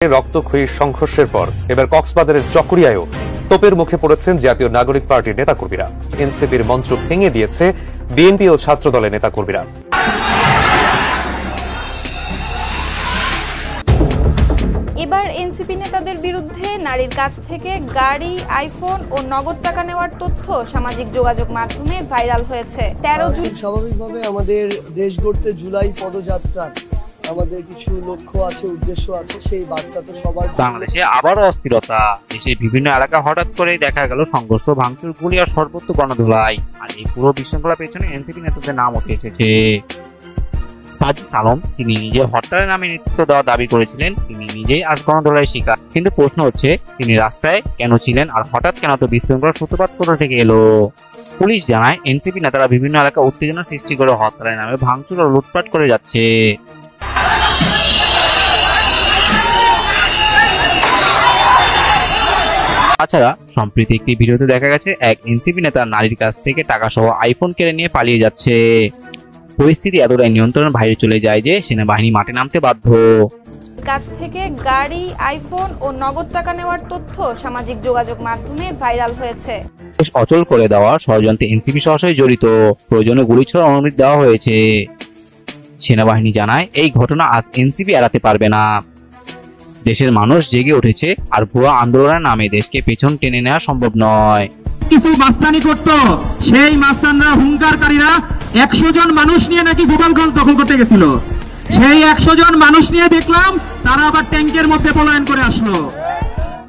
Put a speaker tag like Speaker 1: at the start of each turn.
Speaker 1: রক্তক্ষয়ী সংঘর্ষের পর এবার কক্সবাজারের চকরিয়ায়ও তোপের মুখে পড়েছেন জাতীয় নাগরিক পার্টির নেতাকর্মীরা। এনসিপির মঞ্চ ভেঙে দিয়েছে বিএনপি ও ছাত্র দলের নেতাকর্মীরা।
Speaker 2: এবার এনসিপি নেতাদের বিরুদ্ধে নারীর কাছ থেকে গাড়ি, আইফোন ও নগদ টাকা নেওয়ার তথ্য সামাজিক যোগাযোগ মাধ্যমে ভাইরাল হয়েছে। 13 জুন
Speaker 3: স্বাভাবিকভাবে আমাদের দেশ গড়তে জুলাই পদযাত্রা আমাদের কিছু লক্ষ্য আছে, উদ্দেশ্য আছে, সেই বার্তা তো সবার।
Speaker 4: বাংলাদেশে আবারও অস্থিরতা। দেশের বিভিন্ন এলাকা হঠাৎ করে দেখা গেল সংঘর্ষ, ভাঙচুর, গুলি আর সর্বত্র গণধোলাই। আর এই পুরো বিশৃঙ্খলার পেছনে এনসিপি নেতাদের নাম উঠে এসেছে। সাজিদ আলম, তিনি নিজে হরতালের নামে নেতৃত্ব দেওয়ার দাবি করেছিলেন, তিনি নিজেই আজ গণধোলাইয়ের শিকার। কিন্তু প্রশ্ন হচ্ছে, তিনি রাস্তায় কেন ছিলেন আর হঠাৎ কেন তো বিশৃঙ্খলার সূত্রপাত কোথা থেকে এলো? পুলিশ জানায়, এনসিপি নেতারা বিভিন্ন এলাকা উত্তেজনা সৃষ্টি করে হরতালের নামে ভাঙচুর ও লুটপাট করে যাচ্ছে। তাছাড়া সম্প্রতি একটি ভিডিওতে দেখা গেছে এক এনসিপি নেতা নারীর কাছ থেকে টাকা সহ আইফোন কেড়ে নিয়ে পালিয়ে যাচ্ছে। পরিস্থিতি এতটাই নিয়ন্ত্রণের বাইরে চলে যায় যে সেনাবাহিনী মাঠে নামতে বাধ্য।
Speaker 2: কাছ থেকে গাড়ি, আইফোন ও নগদ টাকা নেওয়ার তথ্য সামাজিক যোগাযোগ মাধ্যমে ভাইরাল হয়েছে।
Speaker 4: দেশ অচল করে দেওয়ার ষড়যন্ত্রে এনসিপি সরাসরি জড়িত, প্রয়োজনে গুলি ছোড়ার অনুমতি দেওয়া হয়েছে। সেনাবাহিনী জানায়, এই ঘটনা আজ এনসিপি এড়াতে পারবে না। দেশের মানুষ জেগে উঠেছে, আর ভুয়া আন্দোলনের নামে দেশকে পেছন টেনে নেওয়া সম্ভব নয়।
Speaker 5: কিছু মাস্তানি করতো, সেই মাস্তানরা হুঙ্কারকারীরা 100 জন মানুষ নিয়ে নাকি গোপালগঞ্জ দখল করতে গেছিল। সেই 100 জন মানুষ নিয়ে দেখলাম তারা আবার ট্যাঙ্কের মধ্যে পলায়ন করে আসলো।